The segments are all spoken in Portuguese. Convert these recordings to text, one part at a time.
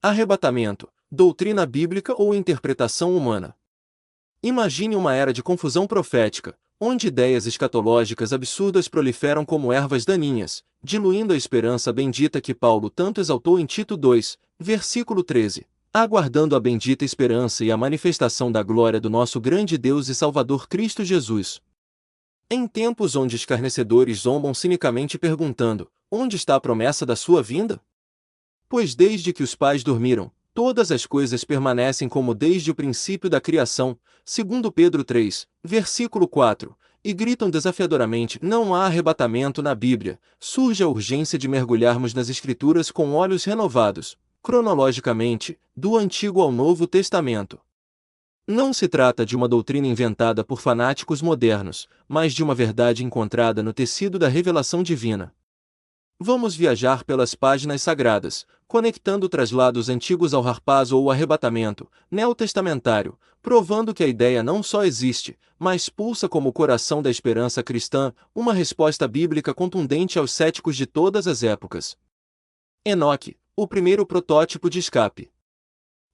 Arrebatamento, doutrina bíblica ou interpretação humana. Imagine uma era de confusão profética, onde ideias escatológicas absurdas proliferam como ervas daninhas, diluindo a esperança bendita que Paulo tanto exaltou em Tito 2, versículo 13, aguardando a bendita esperança e a manifestação da glória do nosso grande Deus e Salvador Cristo Jesus. Em tempos onde escarnecedores zombam cinicamente perguntando: onde está a promessa da sua vinda? Pois desde que os pais dormiram, todas as coisas permanecem como desde o princípio da criação, segundo Pedro 3, versículo 4, e gritam desafiadoramente: não há arrebatamento na Bíblia. Surge a urgência de mergulharmos nas Escrituras com olhos renovados, cronologicamente, do Antigo ao Novo Testamento. Não se trata de uma doutrina inventada por fanáticos modernos, mas de uma verdade encontrada no tecido da revelação divina. Vamos viajar pelas páginas sagradas, conectando traslados antigos ao harpazo ou arrebatamento, neotestamentário, provando que a ideia não só existe, mas pulsa como o coração da esperança cristã, uma resposta bíblica contundente aos céticos de todas as épocas. Enoque, o primeiro protótipo de escape.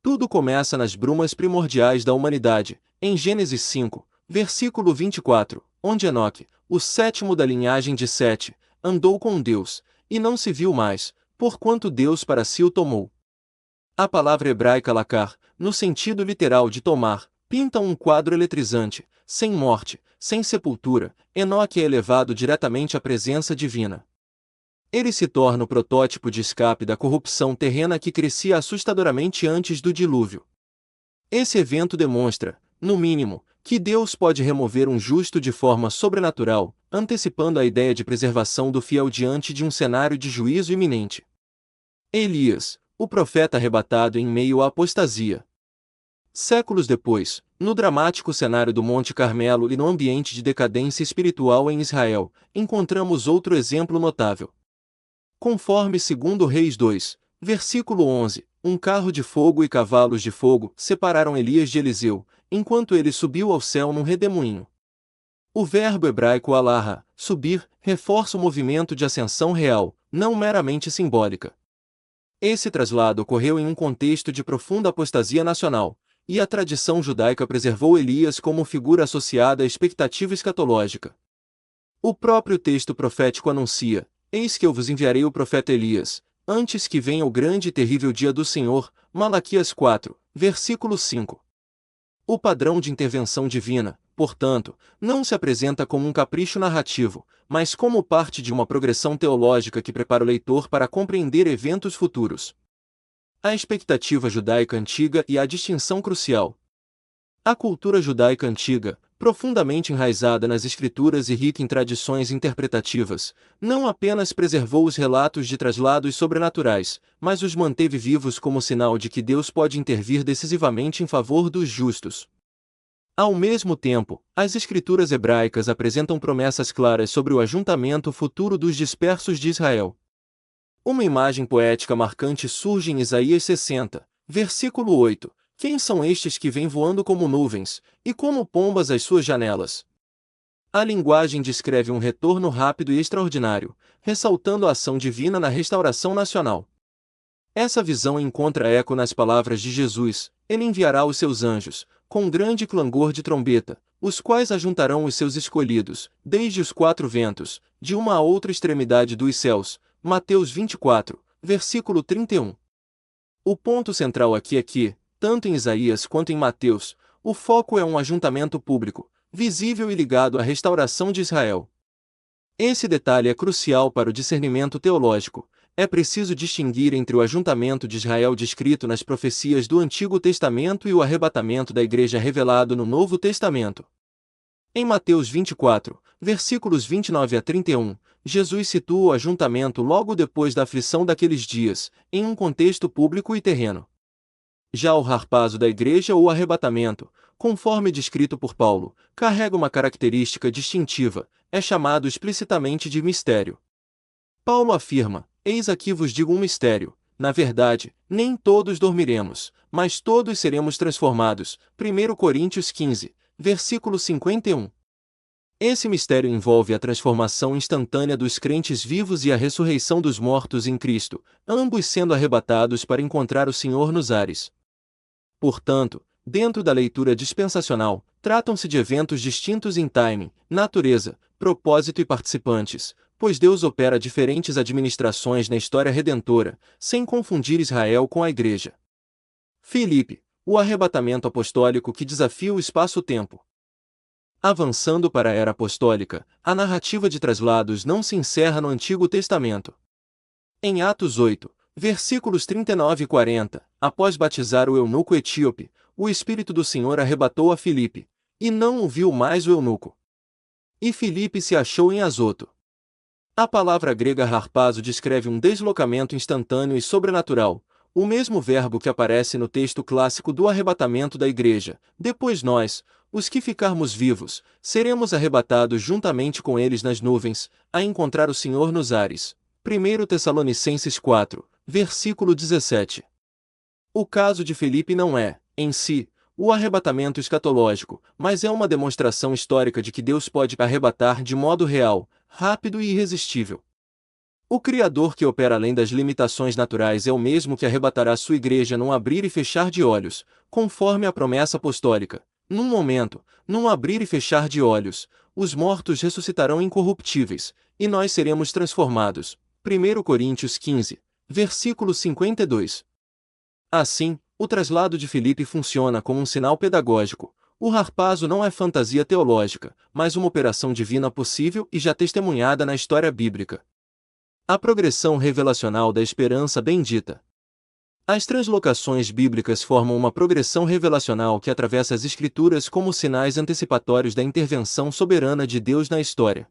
Tudo começa nas brumas primordiais da humanidade, em Gênesis 5, versículo 24, onde Enoque, o sétimo da linhagem de Sete, andou com Deus, e não se viu mais, porquanto Deus para si o tomou. A palavra hebraica lakar, no sentido literal de tomar, pinta um quadro eletrizante: sem morte, sem sepultura, Enoque é elevado diretamente à presença divina. Ele se torna o protótipo de escape da corrupção terrena que crescia assustadoramente antes do dilúvio. Esse evento demonstra, no mínimo, que Deus pode remover um justo de forma sobrenatural, antecipando a ideia de preservação do fiel diante de um cenário de juízo iminente. Elias, o profeta arrebatado em meio à apostasia. Séculos depois, no dramático cenário do Monte Carmelo e no ambiente de decadência espiritual em Israel, encontramos outro exemplo notável. Conforme 2 Reis 2, versículo 11, um carro de fogo e cavalos de fogo separaram Elias de Eliseu, enquanto ele subiu ao céu num redemoinho. O verbo hebraico alarra, subir, reforça o movimento de ascensão real, não meramente simbólica. Esse traslado ocorreu em um contexto de profunda apostasia nacional, e a tradição judaica preservou Elias como figura associada à expectativa escatológica. O próprio texto profético anuncia: eis que eu vos enviarei o profeta Elias, antes que venha o grande e terrível dia do Senhor. Malaquias 4, versículo 5. O padrão de intervenção divina, portanto, não se apresenta como um capricho narrativo, mas como parte de uma progressão teológica que prepara o leitor para compreender eventos futuros. A expectativa judaica antiga e a distinção crucial. A cultura judaica antiga, profundamente enraizada nas escrituras e rica em tradições interpretativas, não apenas preservou os relatos de traslados sobrenaturais, mas os manteve vivos como sinal de que Deus pode intervir decisivamente em favor dos justos. Ao mesmo tempo, as escrituras hebraicas apresentam promessas claras sobre o ajuntamento futuro dos dispersos de Israel. Uma imagem poética marcante surge em Isaías 60, versículo 8. Quem são estes que vêm voando como nuvens, e como pombas às suas janelas? A linguagem descreve um retorno rápido e extraordinário, ressaltando a ação divina na restauração nacional. Essa visão encontra eco nas palavras de Jesus: ele enviará os seus anjos, com grande clangor de trombeta, os quais ajuntarão os seus escolhidos, desde os quatro ventos, de uma a outra extremidade dos céus. Mateus 24, versículo 31. O ponto central aqui é que, tanto em Isaías quanto em Mateus, o foco é um ajuntamento público, visível e ligado à restauração de Israel. Esse detalhe é crucial para o discernimento teológico. É preciso distinguir entre o ajuntamento de Israel descrito nas profecias do Antigo Testamento e o arrebatamento da Igreja revelado no Novo Testamento. Em Mateus 24, versículos 29 a 31, Jesus situa o ajuntamento logo depois da aflição daqueles dias, em um contexto público e terreno. Já o harpazo da Igreja ou arrebatamento, conforme descrito por Paulo, carrega uma característica distintiva: é chamado explicitamente de mistério. Paulo afirma: eis aqui vos digo um mistério, na verdade, nem todos dormiremos, mas todos seremos transformados. 1 Coríntios 15, versículo 51. Esse mistério envolve a transformação instantânea dos crentes vivos e a ressurreição dos mortos em Cristo, ambos sendo arrebatados para encontrar o Senhor nos ares. Portanto, dentro da leitura dispensacional, tratam-se de eventos distintos em timing, natureza, propósito e participantes, pois Deus opera diferentes administrações na história redentora, sem confundir Israel com a Igreja. Filipe, o arrebatamento apostólico que desafia o espaço-tempo. Avançando para a era apostólica, a narrativa de traslados não se encerra no Antigo Testamento. Em Atos 8, versículos 39 e 40, após batizar o eunuco etíope, o Espírito do Senhor arrebatou a Filipe, e não o viu mais o eunuco. E Filipe se achou em Azoto. A palavra grega harpazo descreve um deslocamento instantâneo e sobrenatural, o mesmo verbo que aparece no texto clássico do arrebatamento da igreja. Depois nós, os que ficarmos vivos, seremos arrebatados juntamente com eles nas nuvens, a encontrar o Senhor nos ares. 1 Tessalonicenses 4, versículo 17. O caso de Filipe não é, em si, o arrebatamento escatológico, mas é uma demonstração histórica de que Deus pode arrebatar de modo real, rápido e irresistível. O Criador que opera além das limitações naturais é o mesmo que arrebatará sua igreja num abrir e fechar de olhos, conforme a promessa apostólica. Num momento, num abrir e fechar de olhos, os mortos ressuscitarão incorruptíveis, e nós seremos transformados. 1 Coríntios 15, versículo 52. Assim, o traslado de Filipe funciona como um sinal pedagógico. O harpazo não é fantasia teológica, mas uma operação divina possível e já testemunhada na história bíblica. A progressão revelacional da esperança bendita. As translocações bíblicas formam uma progressão revelacional que atravessa as Escrituras como sinais antecipatórios da intervenção soberana de Deus na história.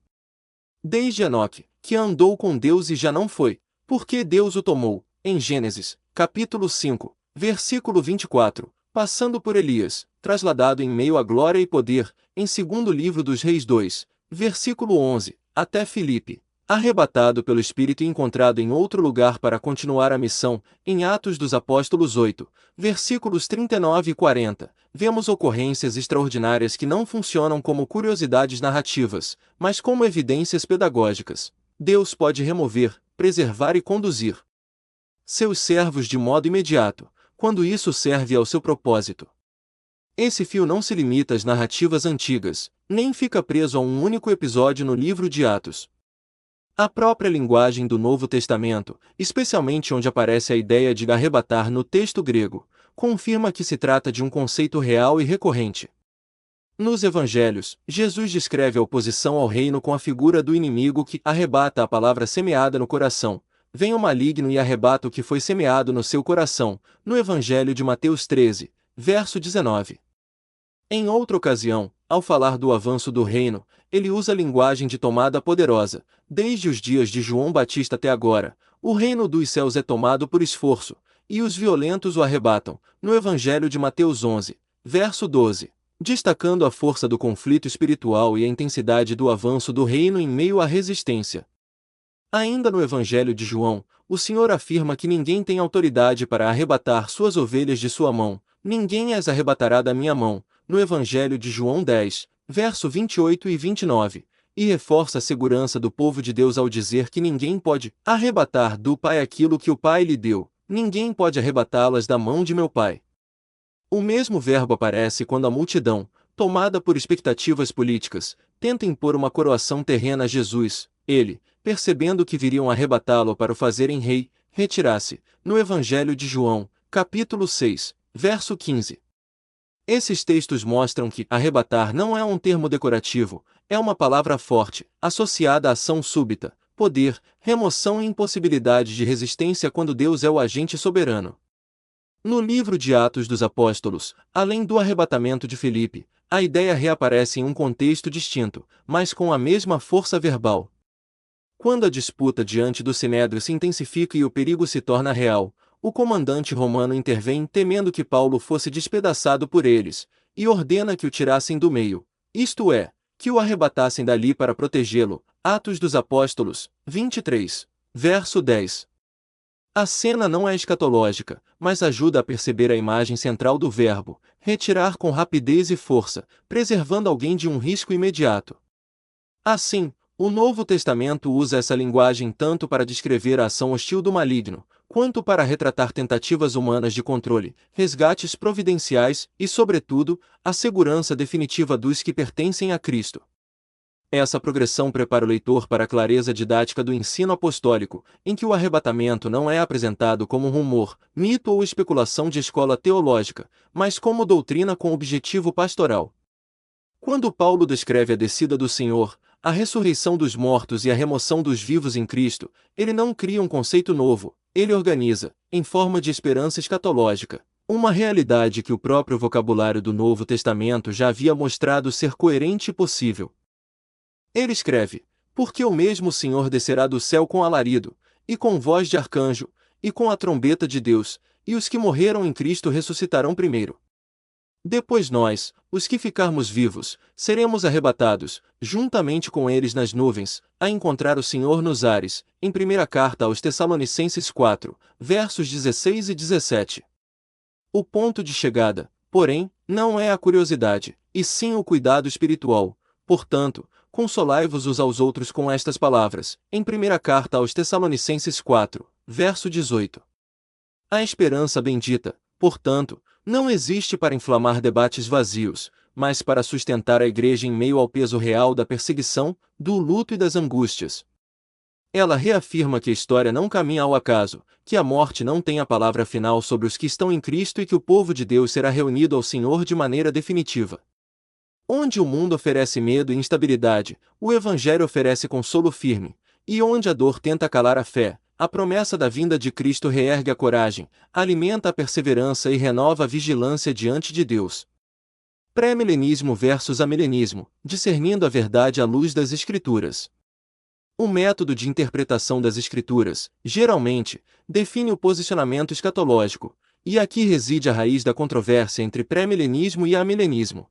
Desde Enoque, que andou com Deus e já não foi, porque Deus o tomou, em Gênesis, capítulo 5, versículo 24, passando por Elias, trasladado em meio à glória e poder, em 2º livro dos Reis 2, versículo 11, até Filipe, arrebatado pelo Espírito e encontrado em outro lugar para continuar a missão, em Atos dos Apóstolos 8, versículos 39 e 40, vemos ocorrências extraordinárias que não funcionam como curiosidades narrativas, mas como evidências pedagógicas. Deus pode remover, preservar e conduzir seus servos de modo imediato, quando isso serve ao seu propósito. Esse fio não se limita às narrativas antigas, nem fica preso a um único episódio no livro de Atos. A própria linguagem do Novo Testamento, especialmente onde aparece a ideia de arrebatar no texto grego, confirma que se trata de um conceito real e recorrente. Nos Evangelhos, Jesus descreve a oposição ao reino com a figura do inimigo que arrebata a palavra semeada no coração. Vem o maligno e arrebata o que foi semeado no seu coração, no Evangelho de Mateus 13, verso 19. Em outra ocasião, ao falar do avanço do reino, ele usa a linguagem de tomada poderosa. Desde os dias de João Batista até agora, o reino dos céus é tomado por esforço, e os violentos o arrebatam, no Evangelho de Mateus 11, verso 12, destacando a força do conflito espiritual e a intensidade do avanço do reino em meio à resistência. Ainda no Evangelho de João, o Senhor afirma que ninguém tem autoridade para arrebatar suas ovelhas de sua mão, ninguém as arrebatará da minha mão, no Evangelho de João 10, verso 28 e 29, e reforça a segurança do povo de Deus ao dizer que ninguém pode arrebatar do Pai aquilo que o Pai lhe deu, ninguém pode arrebatá-las da mão de meu Pai. O mesmo verbo aparece quando a multidão, tomada por expectativas políticas, tenta impor uma coroação terrena a Jesus. Ele, percebendo que viriam arrebatá-lo para o fazerem rei, retirasse, no Evangelho de João, capítulo 6, verso 15. Esses textos mostram que arrebatar não é um termo decorativo, é uma palavra forte, associada à ação súbita, poder, remoção e impossibilidade de resistência quando Deus é o agente soberano. No livro de Atos dos Apóstolos, além do arrebatamento de Filipe, a ideia reaparece em um contexto distinto, mas com a mesma força verbal. Quando a disputa diante do Sinédrio se intensifica e o perigo se torna real, o comandante romano intervém temendo que Paulo fosse despedaçado por eles, e ordena que o tirassem do meio, isto é, que o arrebatassem dali para protegê-lo. Atos dos Apóstolos, 23, verso 10. A cena não é escatológica, mas ajuda a perceber a imagem central do verbo, retirar com rapidez e força, preservando alguém de um risco imediato. Assim, o Novo Testamento usa essa linguagem tanto para descrever a ação hostil do maligno, quanto para retratar tentativas humanas de controle, resgates providenciais e, sobretudo, a segurança definitiva dos que pertencem a Cristo. Essa progressão prepara o leitor para a clareza didática do ensino apostólico, em que o arrebatamento não é apresentado como rumor, mito ou especulação de escola teológica, mas como doutrina com objetivo pastoral. Quando Paulo descreve a descida do Senhor, a ressurreição dos mortos e a remoção dos vivos em Cristo, ele não cria um conceito novo, ele organiza, em forma de esperança escatológica, uma realidade que o próprio vocabulário do Novo Testamento já havia mostrado ser coerente e possível. Ele escreve: porque o mesmo Senhor descerá do céu com alarido, e com voz de arcanjo, e com a trombeta de Deus, e os que morreram em Cristo ressuscitarão primeiro. Depois nós, os que ficarmos vivos, seremos arrebatados, juntamente com eles nas nuvens, a encontrar o Senhor nos ares, em primeira carta aos Tessalonicenses 4, versos 16 e 17. O ponto de chegada, porém, não é a curiosidade, e sim o cuidado espiritual. Portanto, consolai-vos uns aos outros com estas palavras, em primeira carta aos Tessalonicenses 4, verso 18. A esperança bendita, portanto, não existe para inflamar debates vazios, mas para sustentar a Igreja em meio ao peso real da perseguição, do luto e das angústias. Ela reafirma que a história não caminha ao acaso, que a morte não tem a palavra final sobre os que estão em Cristo e que o povo de Deus será reunido ao Senhor de maneira definitiva. Onde o mundo oferece medo e instabilidade, o Evangelho oferece consolo firme, e onde a dor tenta calar a fé, a promessa da vinda de Cristo reergue a coragem, alimenta a perseverança e renova a vigilância diante de Deus. Pré-milenismo versus amilenismo, discernindo a verdade à luz das Escrituras. O método de interpretação das Escrituras, geralmente, define o posicionamento escatológico, e aqui reside a raiz da controvérsia entre pré-milenismo e amilenismo.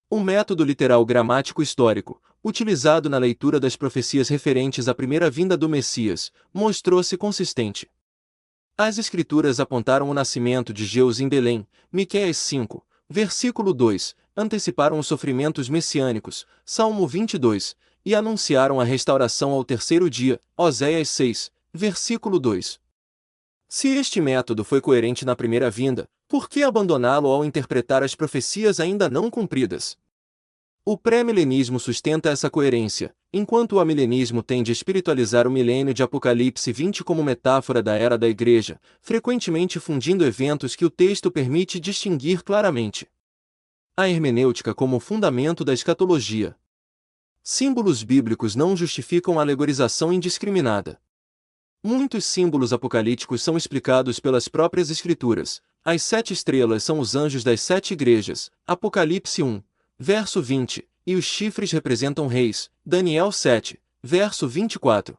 O método literal gramático histórico, utilizado na leitura das profecias referentes à primeira vinda do Messias, mostrou-se consistente. As Escrituras apontaram o nascimento de Jesus em Belém, Miqueias 5, versículo 2, anteciparam os sofrimentos messiânicos, Salmo 22, e anunciaram a restauração ao terceiro dia, Oséias 6, versículo 2. Se este método foi coerente na primeira vinda, por que abandoná-lo ao interpretar as profecias ainda não cumpridas? O pré-milenismo sustenta essa coerência, enquanto o amilenismo tende a espiritualizar o milênio de Apocalipse 20 como metáfora da era da Igreja, frequentemente fundindo eventos que o texto permite distinguir claramente. A hermenêutica como fundamento da escatologia. Símbolos bíblicos não justificam a alegorização indiscriminada. Muitos símbolos apocalípticos são explicados pelas próprias Escrituras. As 7 estrelas são os anjos das 7 igrejas, Apocalipse 1, verso 20, e os chifres representam reis, Daniel 7, verso 24.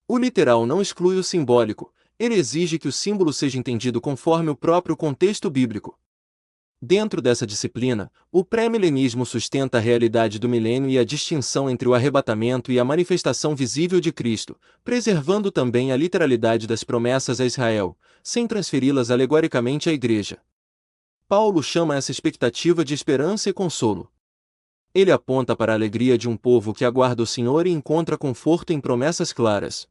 O literal não exclui o simbólico, ele exige que o símbolo seja entendido conforme o próprio contexto bíblico. Dentro dessa disciplina, o pré-milenismo sustenta a realidade do milênio e a distinção entre o arrebatamento e a manifestação visível de Cristo, preservando também a literalidade das promessas a Israel, sem transferi-las alegoricamente à Igreja. Paulo chama essa expectativa de esperança e consolo. Ele aponta para a alegria de um povo que aguarda o Senhor e encontra conforto em promessas claras.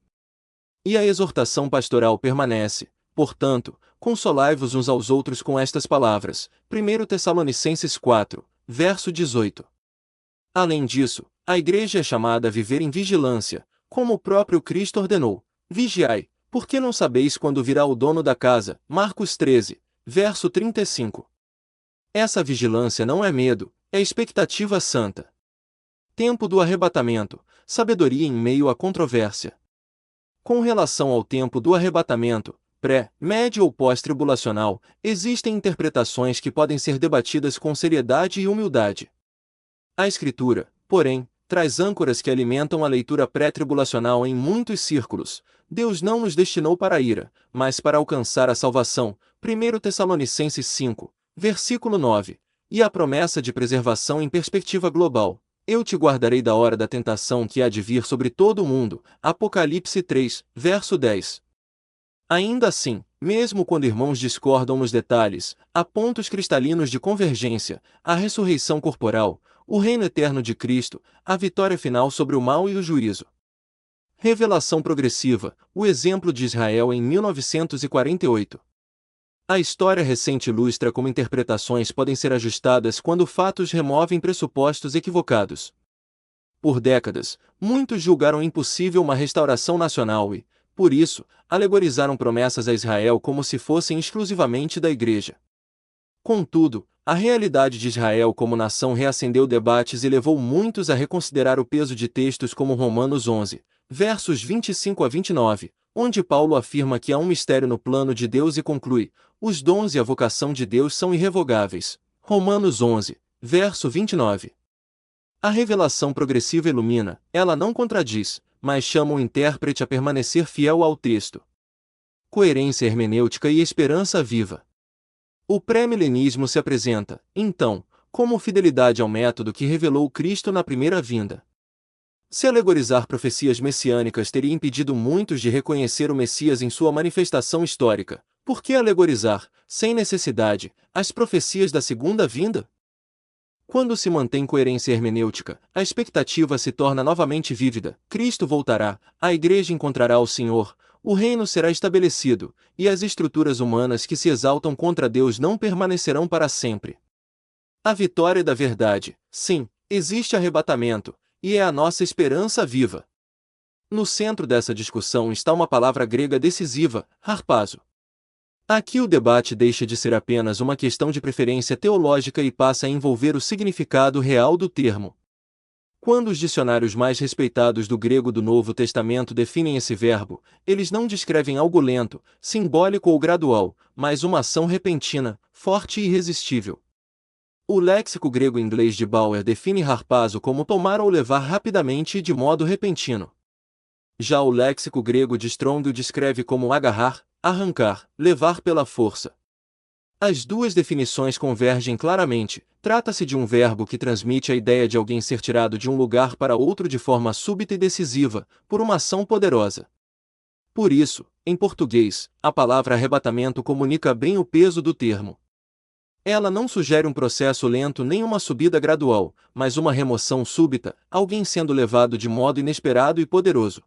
E a exortação pastoral permanece, portanto, consolai-vos uns aos outros com estas palavras, 1 Tessalonicenses 4, verso 18. Além disso, a Igreja é chamada a viver em vigilância, como o próprio Cristo ordenou, vigiai, porque não sabeis quando virá o dono da casa, Marcos 13, verso 35. Essa vigilância não é medo, é expectativa santa. Tempo do arrebatamento, sabedoria em meio à controvérsia. Com relação ao tempo do arrebatamento, pré, médio ou pós-tribulacional, existem interpretações que podem ser debatidas com seriedade e humildade. A Escritura, porém, traz âncoras que alimentam a leitura pré-tribulacional em muitos círculos. Deus não nos destinou para a ira, mas para alcançar a salvação, 1 Tessalonicenses 5, versículo 9, e a promessa de preservação em perspectiva global. Eu te guardarei da hora da tentação que há de vir sobre todo o mundo, Apocalipse 3, verso 10. Ainda assim, mesmo quando irmãos discordam nos detalhes, há pontos cristalinos de convergência: a ressurreição corporal, o reino eterno de Cristo, a vitória final sobre o mal e o juízo. Revelação progressiva, o exemplo de Israel em 1948. A história recente ilustra como interpretações podem ser ajustadas quando fatos removem pressupostos equivocados. Por décadas, muitos julgaram impossível uma restauração nacional e, por isso, alegorizaram promessas a Israel como se fossem exclusivamente da Igreja. Contudo, a realidade de Israel como nação reacendeu debates e levou muitos a reconsiderar o peso de textos como Romanos 11, versos 25 a 29, onde Paulo afirma que há um mistério no plano de Deus e conclui: os dons e a vocação de Deus são irrevogáveis. Romanos 11, verso 29. A revelação progressiva ilumina, ela não contradiz, mas chama o intérprete a permanecer fiel ao texto. Coerência hermenêutica e esperança viva. O pré-milenismo se apresenta, então, como fidelidade ao método que revelou Cristo na primeira vinda. Se alegorizar profecias messiânicas teria impedido muitos de reconhecer o Messias em sua manifestação histórica, por que alegorizar, sem necessidade, as profecias da segunda vinda? Quando se mantém coerência hermenêutica, a expectativa se torna novamente vívida: Cristo voltará, a Igreja encontrará o Senhor, o reino será estabelecido, e as estruturas humanas que se exaltam contra Deus não permanecerão para sempre. A vitória da verdade, sim, existe arrebatamento, e é a nossa esperança viva. No centro dessa discussão está uma palavra grega decisiva, harpazo. Aqui o debate deixa de ser apenas uma questão de preferência teológica e passa a envolver o significado real do termo. Quando os dicionários mais respeitados do grego do Novo Testamento definem esse verbo, eles não descrevem algo lento, simbólico ou gradual, mas uma ação repentina, forte e irresistível. O léxico grego-inglês de Bauer define harpazo como tomar ou levar rapidamente e de modo repentino. Já o léxico grego de Strong o descreve como agarrar, arrancar, levar pela força. As duas definições convergem claramente: trata-se de um verbo que transmite a ideia de alguém ser tirado de um lugar para outro de forma súbita e decisiva, por uma ação poderosa. Por isso, em português, a palavra arrebatamento comunica bem o peso do termo. Ela não sugere um processo lento nem uma subida gradual, mas uma remoção súbita, alguém sendo levado de modo inesperado e poderoso.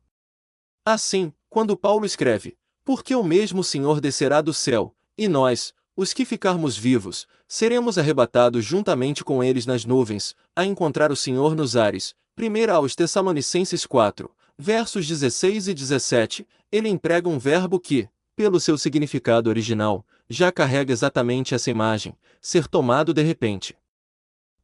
Assim, quando Paulo escreve: porque o mesmo Senhor descerá do céu, e nós, os que ficarmos vivos, seremos arrebatados juntamente com eles nas nuvens, a encontrar o Senhor nos ares. 1 aos Tessalonicenses 4, versos 16 e 17, ele emprega um verbo que, pelo seu significado original, já carrega exatamente essa imagem: ser tomado de repente.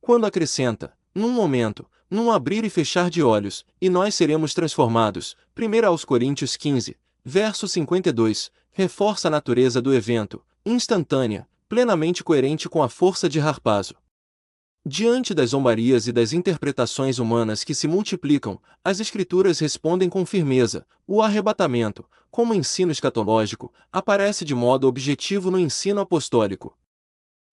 Quando acrescenta, num momento, num abrir e fechar de olhos, e nós seremos transformados, 1 aos Coríntios 15, verso 52, reforça a natureza do evento, instantânea, plenamente coerente com a força de harpazo. Diante das zombarias e das interpretações humanas que se multiplicam, as Escrituras respondem com firmeza: o arrebatamento, como ensino escatológico, aparece de modo objetivo no ensino apostólico.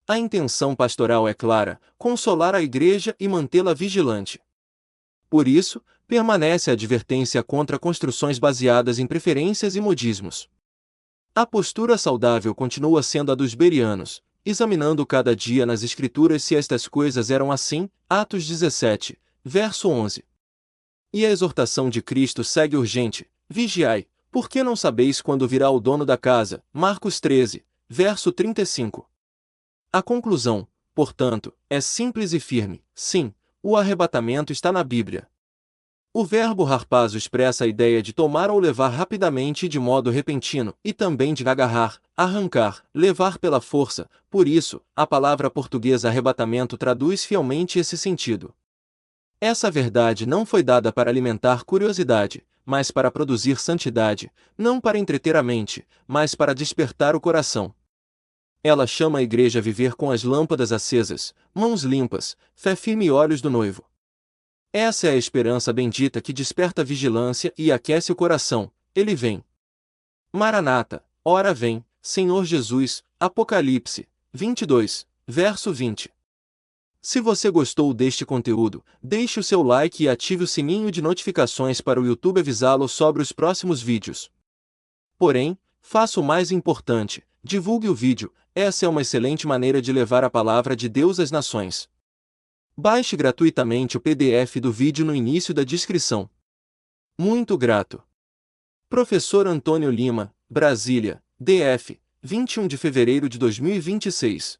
A intenção pastoral é clara: consolar a Igreja e mantê-la vigilante. Por isso, permanece a advertência contra construções baseadas em preferências e modismos. A postura saudável continua sendo a dos bereanos, examinando cada dia nas Escrituras se estas coisas eram assim. Atos 17, verso 11. E a exortação de Cristo segue urgente: vigiai, porque não sabeis quando virá o dono da casa. Marcos 13, verso 35. A conclusão, portanto, é simples e firme: sim, o arrebatamento está na Bíblia. O verbo harpazo expressa a ideia de tomar ou levar rapidamente e de modo repentino, e também de agarrar, arrancar, levar pela força. Por isso, a palavra portuguesa arrebatamento traduz fielmente esse sentido. Essa verdade não foi dada para alimentar curiosidade, mas para produzir santidade, não para entreter a mente, mas para despertar o coração. Ela chama a Igreja a viver com as lâmpadas acesas, mãos limpas, fé firme e olhos do noivo. Essa é a esperança bendita que desperta vigilância e aquece o coração: ele vem. Maranata, ora vem, Senhor Jesus. Apocalipse 22, verso 20. Se você gostou deste conteúdo, deixe o seu like e ative o sininho de notificações para o YouTube avisá-lo sobre os próximos vídeos. Porém, Faça o mais importante, divulgue o vídeo, essa é uma excelente maneira de levar a palavra de Deus às nações. Baixe gratuitamente o PDF do vídeo no início da descrição. Muito grato. Professor Antônio Lima, Brasília, DF, 21 de fevereiro de 2026.